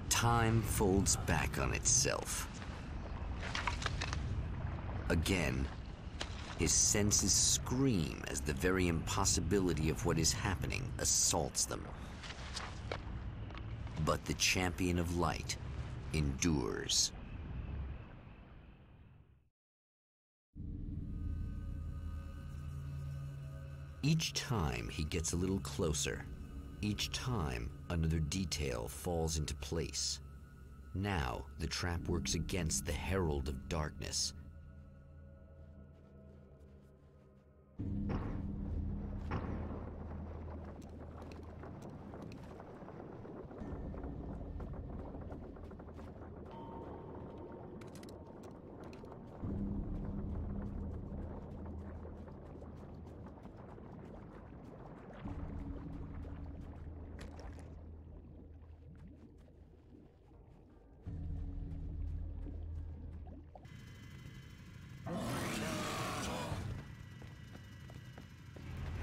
Time folds back on itself. Again, his senses scream as the very impossibility of what is happening assaults them. But the champion of light endures. Each time he gets a little closer, each time another detail falls into place. Now the trap works against the herald of darkness.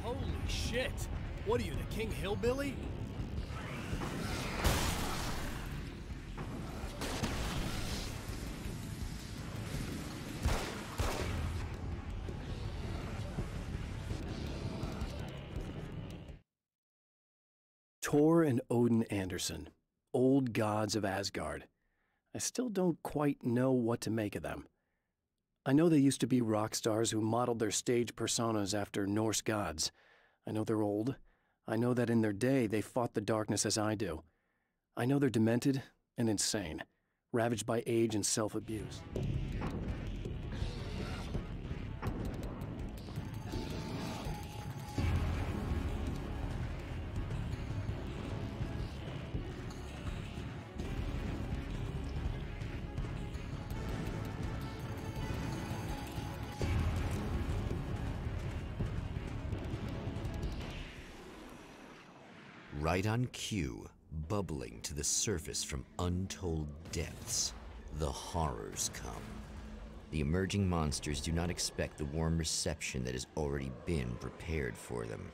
Holy shit! What are you, the King Hillbilly? Thor and Odin Anderson, old gods of Asgard. I still don't quite know what to make of them. I know they used to be rock stars who modeled their stage personas after Norse gods. I know they're old. I know that in their day they fought the darkness as I do. I know they're demented and insane, ravaged by age and self-abuse. Right on cue, bubbling to the surface from untold depths, the horrors come. The emerging monsters do not expect the warm reception that has already been prepared for them.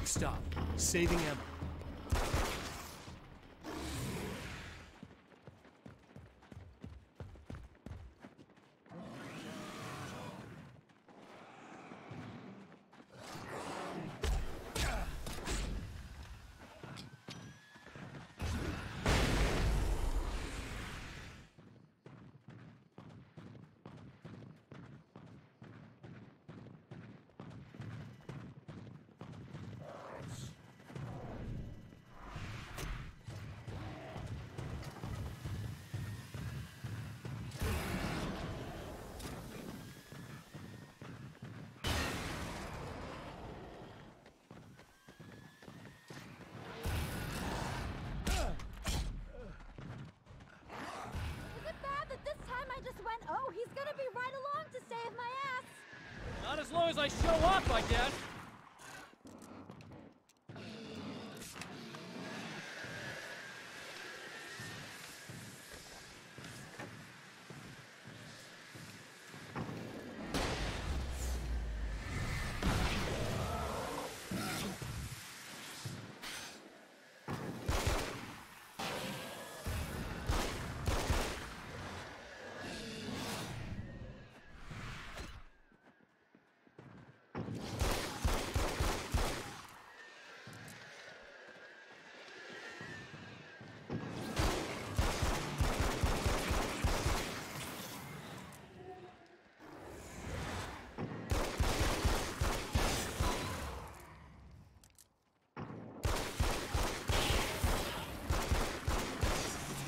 Stop. Saving ammo. I just went, oh, he's gonna be right along to save my ass. Not as long as I show up, I guess.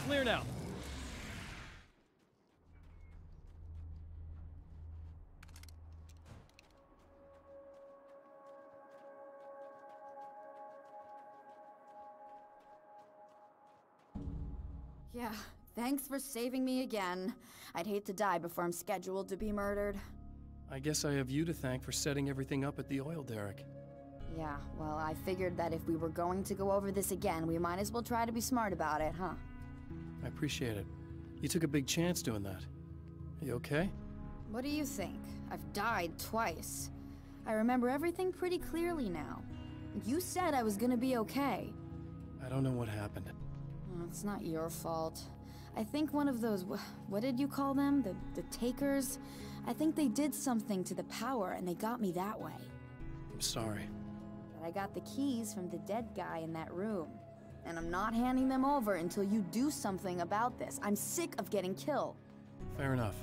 Clear now. Yeah, thanks for saving me again. I'd hate to die before I'm scheduled to be murdered. I guess I have you to thank for setting everything up at the oil derrick. Yeah, well, I figured that if we were going to go over this again, we might as well try to be smart about it, huh? I appreciate it. You took a big chance doing that. Are you okay? What do you think? I've died twice. I remember everything pretty clearly now. You said I was gonna be okay. I don't know what happened. Oh, it's not your fault. I think one of those, what did you call them? The takers? I think they did something to the power and they got me that way. I'm sorry. But I got the keys from the dead guy in that room. And I'm not handing them over until you do something about this. I'm sick of getting killed. Fair enough.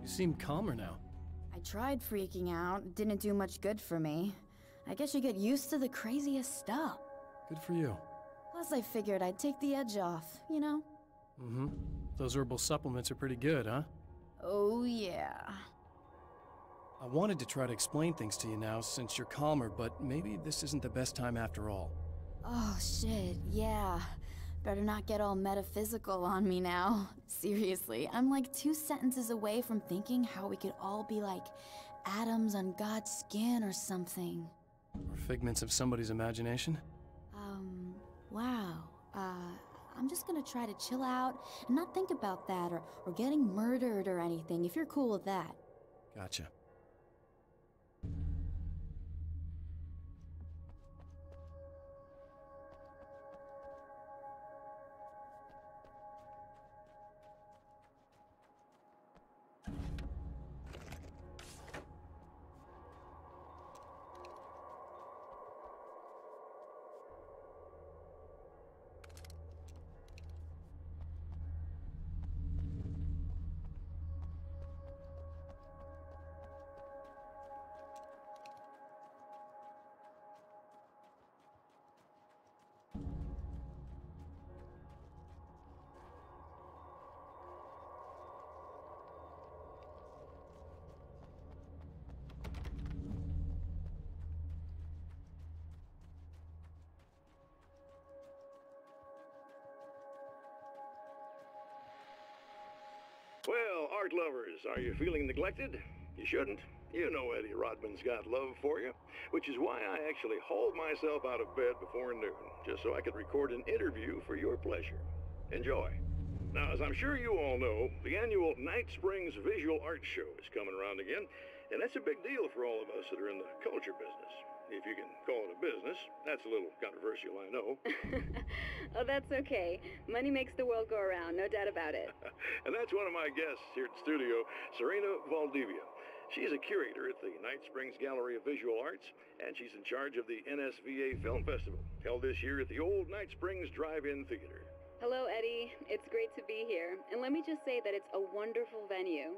You seem calmer now. I tried freaking out. It didn't do much good for me. I guess you get used to the craziest stuff. Good for you. Plus, I figured I'd take the edge off, you know? Mm-hmm. Those herbal supplements are pretty good, huh? Oh, yeah. I wanted to try to explain things to you now since you're calmer, but maybe this isn't the best time after all. Oh, shit, yeah. Better not get all metaphysical on me now. Seriously, I'm like 2 sentences away from thinking how we could all be like atoms on God's skin or something. Or figments of somebody's imagination? Wow. I'm just gonna try to chill out and not think about that or getting murdered or anything, if you're cool with that. Gotcha. Well, art lovers, are you feeling neglected? You shouldn't. You know Eddie Rodman's got love for you, which is why I actually hauled myself out of bed before noon, just so I could record an interview for your pleasure. Enjoy. Now, as I'm sure you all know, the annual Night Springs Visual Art Show is coming around again, and that's a big deal for all of us that are in the culture business. If you can call it a business. That's a little controversial, I know. Oh, that's okay. Money makes the world go around, no doubt about it. And that's one of my guests here at the studio, Serena Valdivia. She's a curator at the Night Springs Gallery of Visual Arts, and she's in charge of the NSVA Film Festival, held this year at the old Night Springs Drive-In Theater. Hello, Eddie. It's great to be here. And let me just say that it's a wonderful venue.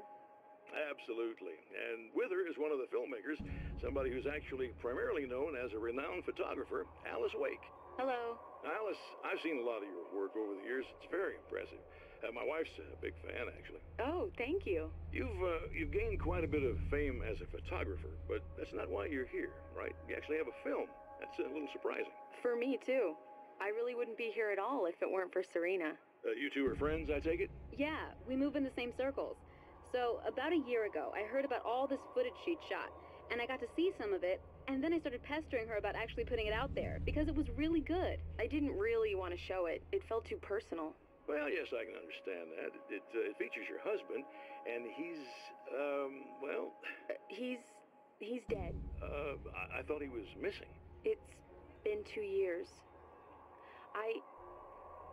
Absolutely. And with her is one of the filmmakers, somebody who's actually primarily known as a renowned photographer, Alice Wake. Hello. Alice, I've seen a lot of your work over the years. It's very impressive. My wife's a big fan, actually. Oh, thank you. You've gained quite a bit of fame as a photographer, but that's not why you're here, right? You actually have a film. That's a little surprising. For me, too. I really wouldn't be here at all if it weren't for Serena. You two are friends, I take it? Yeah, we move in the same circles. So, about a year ago, I heard about all this footage she'd shot, and I got to see some of it, and then I started pestering her about actually putting it out there, because it was really good. I didn't really want to show it. It felt too personal. Well, yes, I can understand that. It features your husband, and he's, well... He's dead. I thought he was missing. It's been 2 years.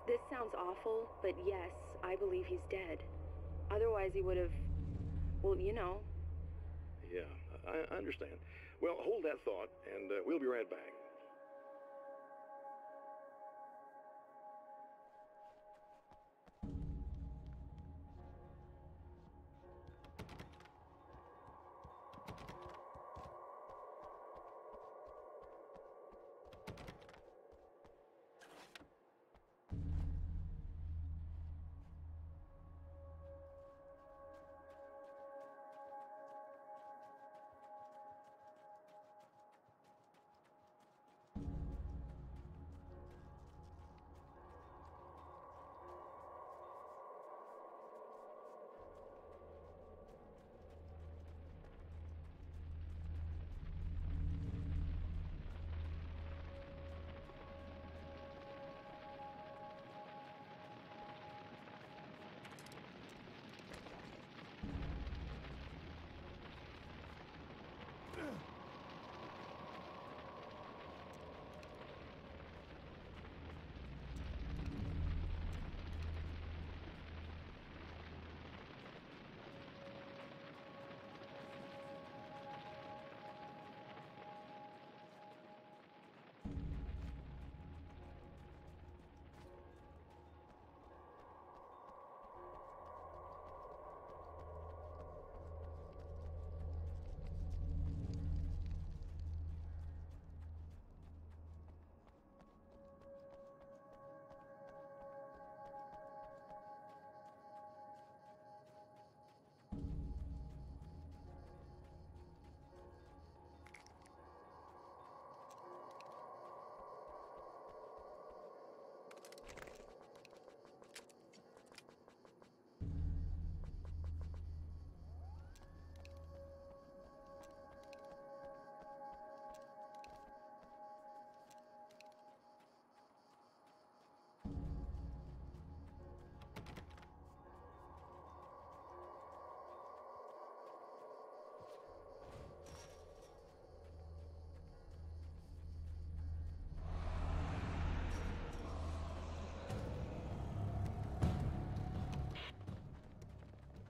This sounds awful, but yes, I believe he's dead. Otherwise he would have, well, you know. Yeah, I understand. Well, hold that thought, and we'll be right back.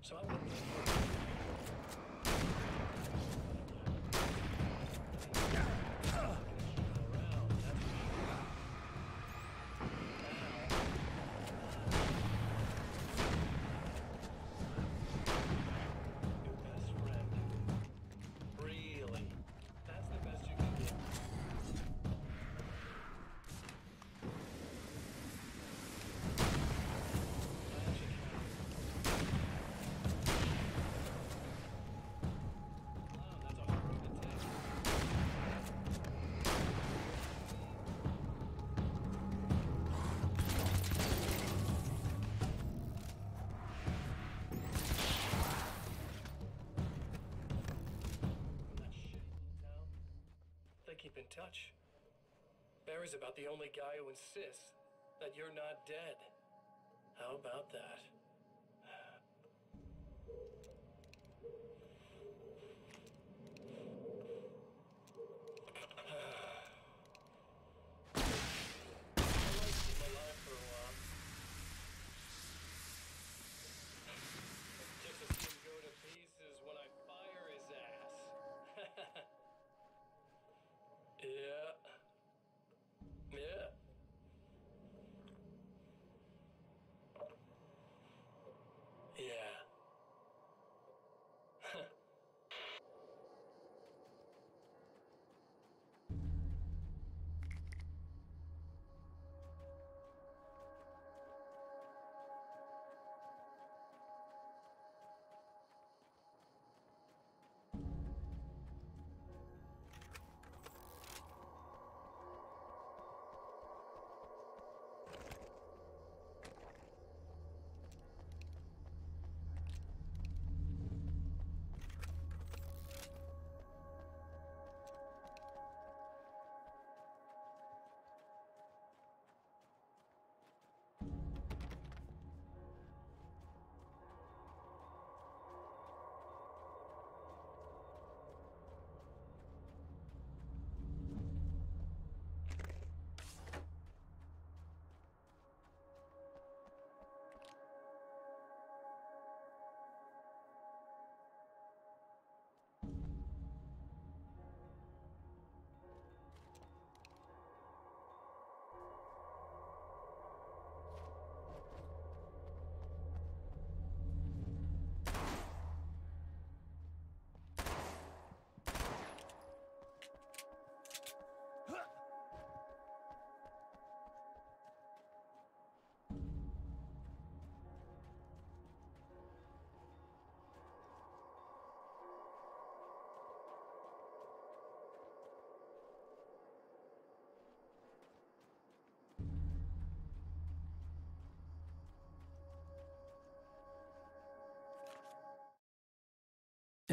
So I went keep in touch. Barry's about the only guy who insists that you're not dead. How about that?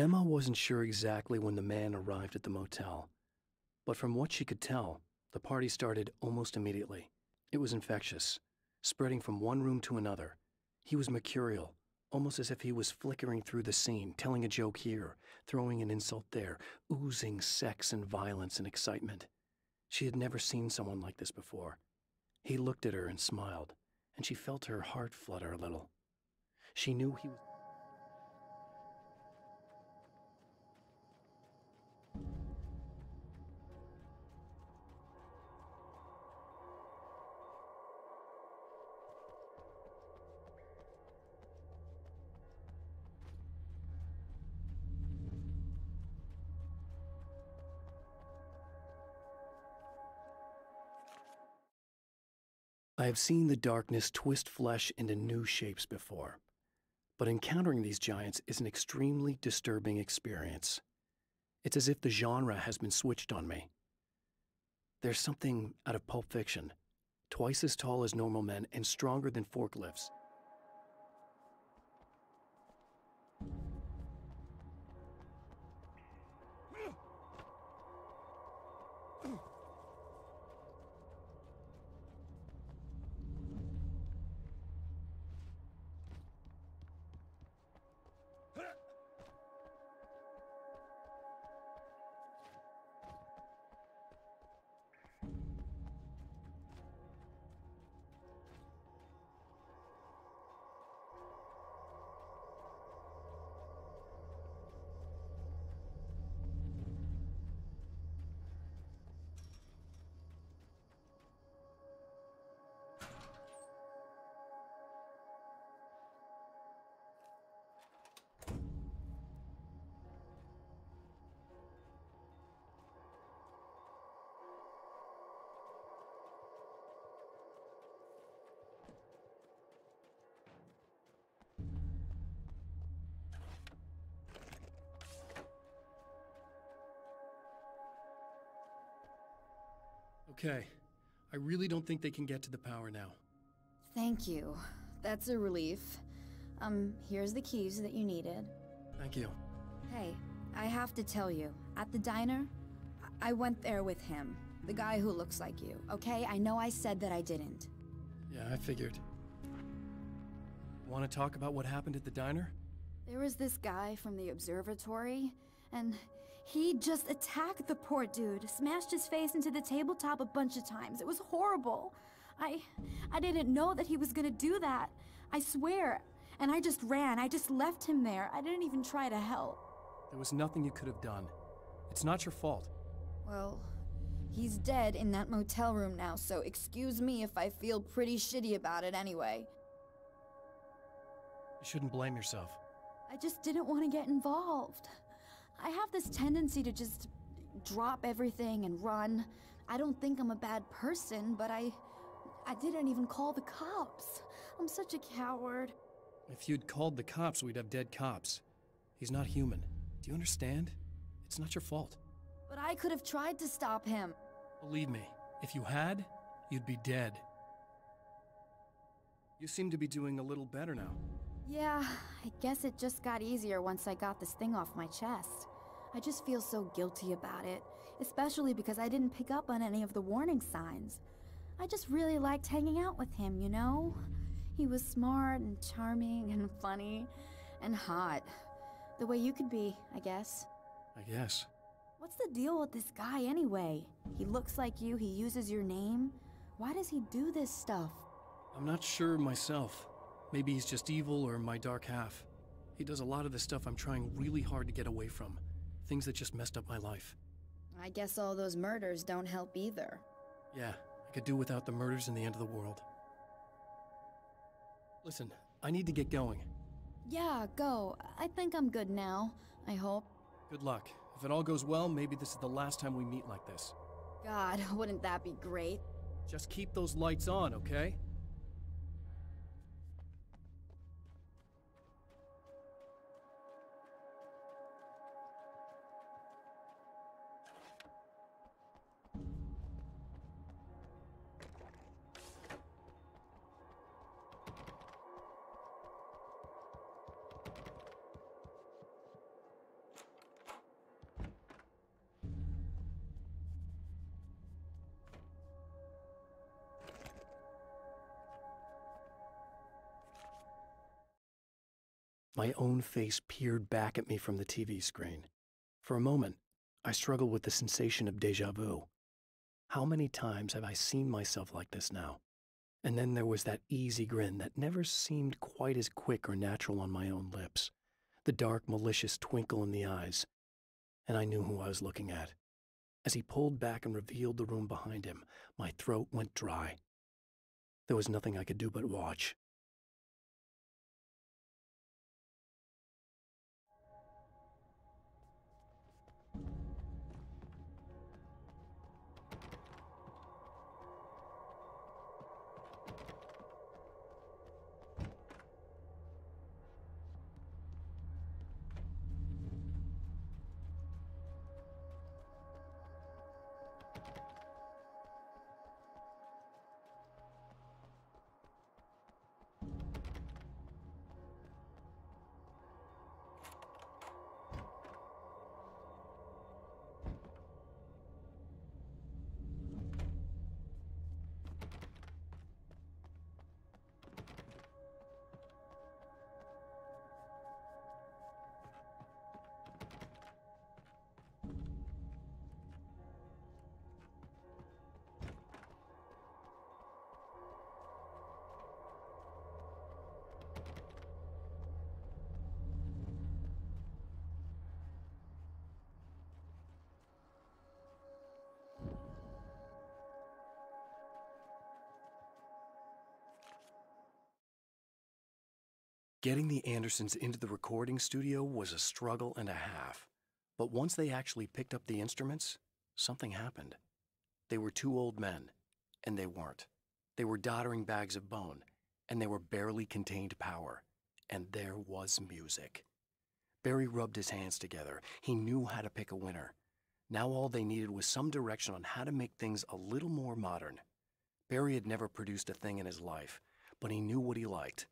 Emma wasn't sure exactly when the man arrived at the motel, but from what she could tell, the party started almost immediately. It was infectious, spreading from one room to another. He was mercurial, almost as if he was flickering through the scene, telling a joke here, throwing an insult there, oozing sex and violence and excitement. She had never seen someone like this before. He looked at her and smiled, and she felt her heart flutter a little. She knew he was... I have seen the darkness twist flesh into new shapes before, but encountering these giants is an extremely disturbing experience. It's as if the genre has been switched on me. There's something out of Pulp Fiction, twice as tall as normal men and stronger than forklifts. Okay, I really don't think they can get to the power now. Thank you. That's a relief. Here's the keys that you needed. Thank you. Hey, I have to tell you, at the diner, I went there with him. The guy who looks like you, okay? I know I said that I didn't. Yeah, I figured. Want to talk about what happened at the diner? There was this guy from the observatory, and he just attacked the poor dude, smashed his face into the tabletop a bunch of times. It was horrible. I didn't know that he was gonna do that. I swear. And I just ran. I just left him there. I didn't even try to help. There was nothing you could have done. It's not your fault. Well, he's dead in that motel room now, so excuse me if I feel pretty shitty about it anyway. You shouldn't blame yourself. I just didn't want to get involved. I have this tendency to just drop everything and run. I don't think I'm a bad person, but I didn't even call the cops. I'm such a coward. If you'd called the cops, we'd have dead cops. He's not human. Do you understand? It's not your fault. But I could have tried to stop him. Believe me, if you had, you'd be dead. You seem to be doing a little better now. Yeah, I guess it just got easier once I got this thing off my chest. I just feel so guilty about it, especially because I didn't pick up on any of the warning signs. I just really liked hanging out with him, you know? He was smart and charming and funny and hot. The way you could be, I guess. I guess. What's the deal with this guy anyway? He looks like you, he uses your name. Why does he do this stuff? I'm not sure myself. Maybe he's just evil or my dark half. He does a lot of the stuff I'm trying really hard to get away from. Things that just messed up my life. I guess all those murders don't help either. Yeah, I could do without the murders and the end of the world. Listen, I need to get going. Yeah, go. I think I'm good now. I hope. Good luck. If it all goes well, maybe this is the last time we meet like this. God, wouldn't that be great? Just keep those lights on, okay? My own face peered back at me from the TV screen. For a moment, I struggled with the sensation of déjà vu. How many times have I seen myself like this now? And then there was that easy grin that never seemed quite as quick or natural on my own lips, the dark, malicious twinkle in the eyes. And I knew who I was looking at. As he pulled back and revealed the room behind him, my throat went dry. There was nothing I could do but watch. Getting the Andersons into the recording studio was a struggle and a half. But once they actually picked up the instruments, something happened. They were two old men, and they weren't. They were doddering bags of bone, and they were barely contained power. And there was music. Barry rubbed his hands together. He knew how to pick a winner. Now all they needed was some direction on how to make things a little more modern. Barry had never produced a thing in his life, but he knew what he liked.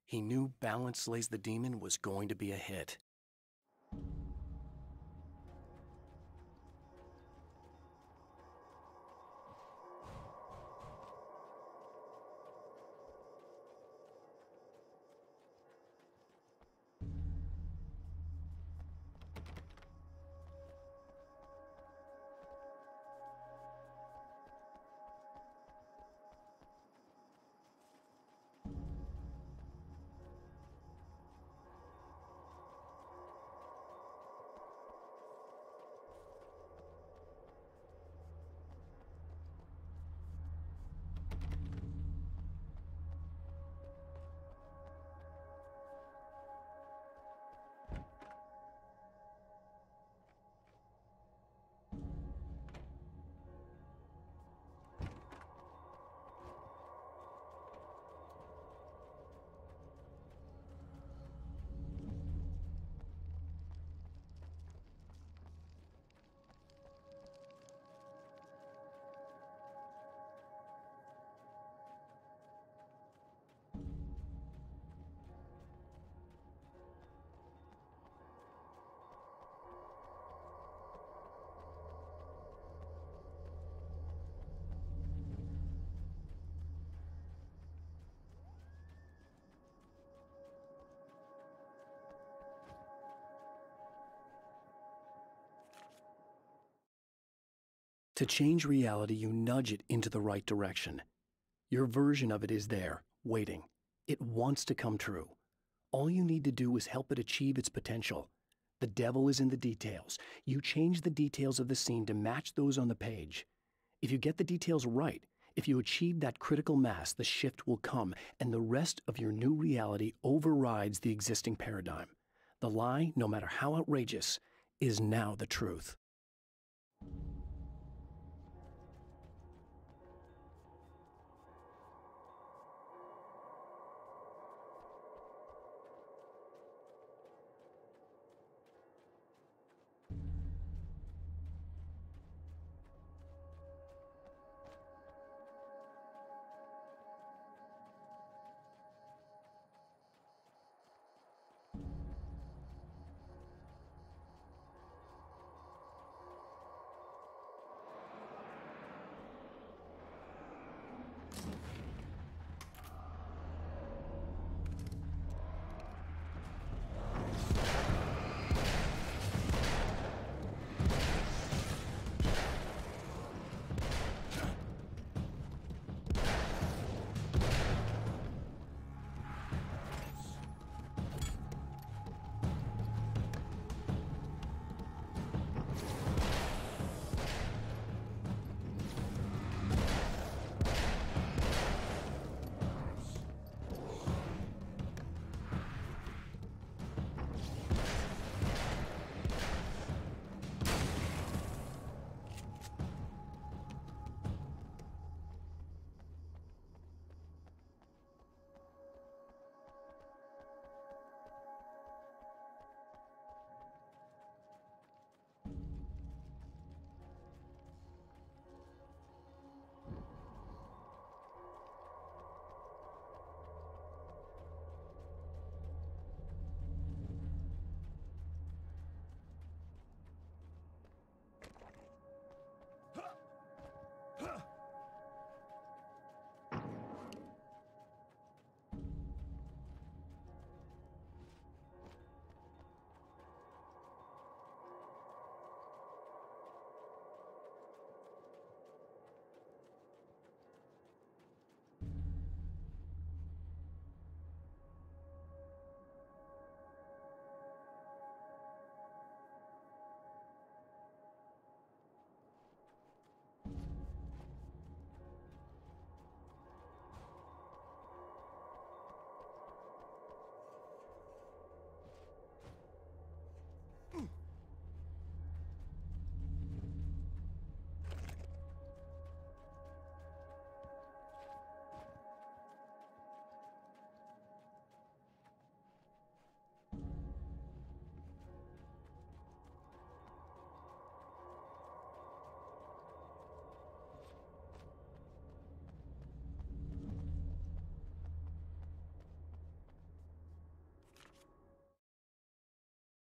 He knew Balance Slays the Demon was going to be a hit. To change reality, you nudge it into the right direction. Your version of it is there, waiting. It wants to come true. All you need to do is help it achieve its potential. The devil is in the details. You change the details of the scene to match those on the page. If you get the details right, if you achieve that critical mass, the shift will come, and the rest of your new reality overrides the existing paradigm. The lie, no matter how outrageous, is now the truth.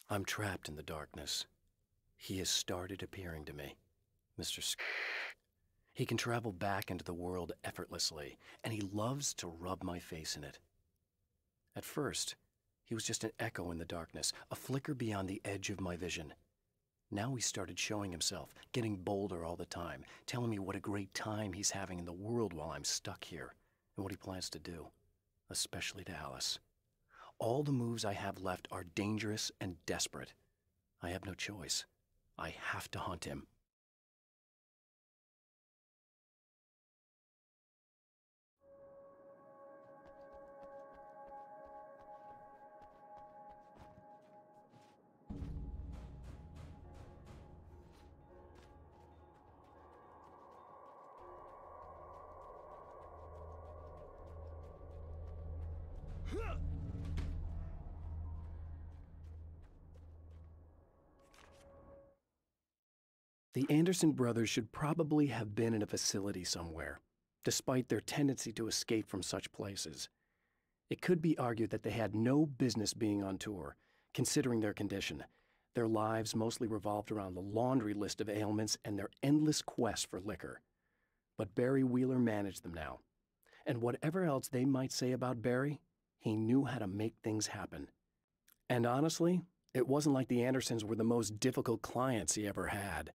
I'm trapped in the darkness. He has started appearing to me. He can travel back into the world effortlessly, and he loves to rub my face in it. At first, he was just an echo in the darkness, a flicker beyond the edge of my vision. Now he started showing himself, getting bolder all the time, telling me what a great time he's having in the world while I'm stuck here, and what he plans to do, especially to Alice. All the moves I have left are dangerous and desperate. I have no choice. I have to hunt him. The Anderson brothers should probably have been in a facility somewhere, despite their tendency to escape from such places. It could be argued that they had no business being on tour, considering their condition. Their lives mostly revolved around the laundry list of ailments and their endless quest for liquor. But Barry Wheeler managed them now. And whatever else they might say about Barry, he knew how to make things happen. And honestly, it wasn't like the Andersons were the most difficult clients he ever had.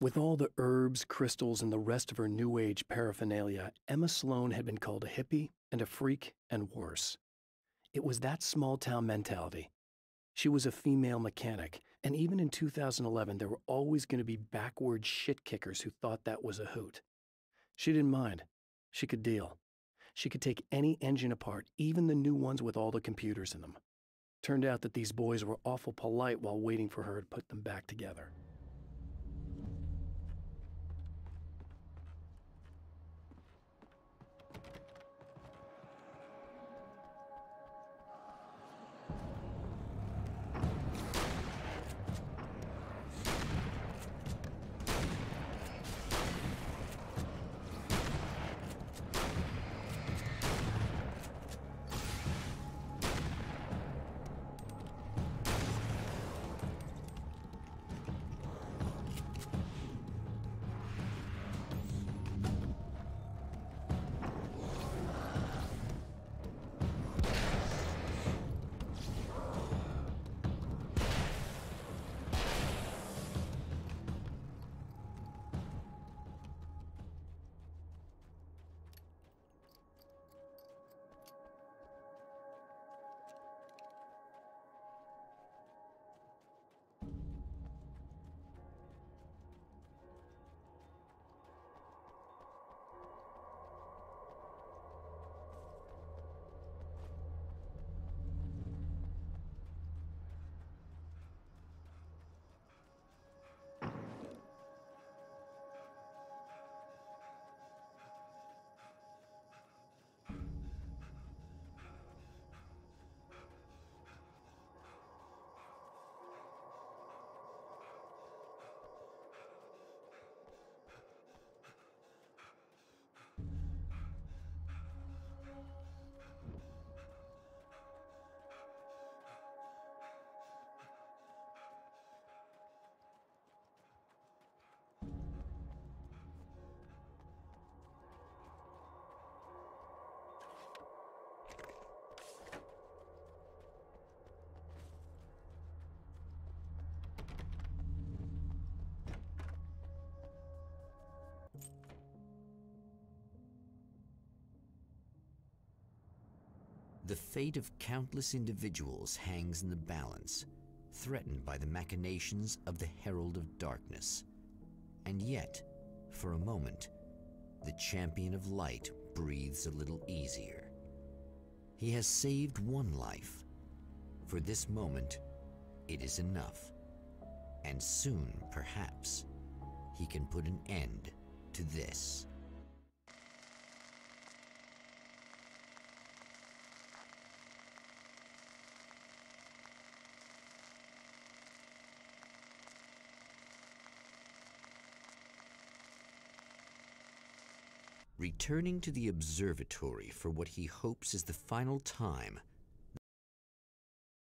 With all the herbs, crystals, and the rest of her New Age paraphernalia, Emma Sloan had been called a hippie and a freak and worse. It was that small-town mentality. She was a female mechanic, and even in 2011 there were always going to be backward shit-kickers who thought that was a hoot. She didn't mind. She could deal. She could take any engine apart, even the new ones with all the computers in them. Turned out that these boys were awful polite while waiting for her to put them back together. The fate of countless individuals hangs in the balance, threatened by the machinations of the Herald of Darkness. And yet, for a moment, the Champion of Light breathes a little easier. He has saved one life. For this moment, it is enough. And soon, perhaps, he can put an end to this. Returning to the observatory for what he hopes is the final time,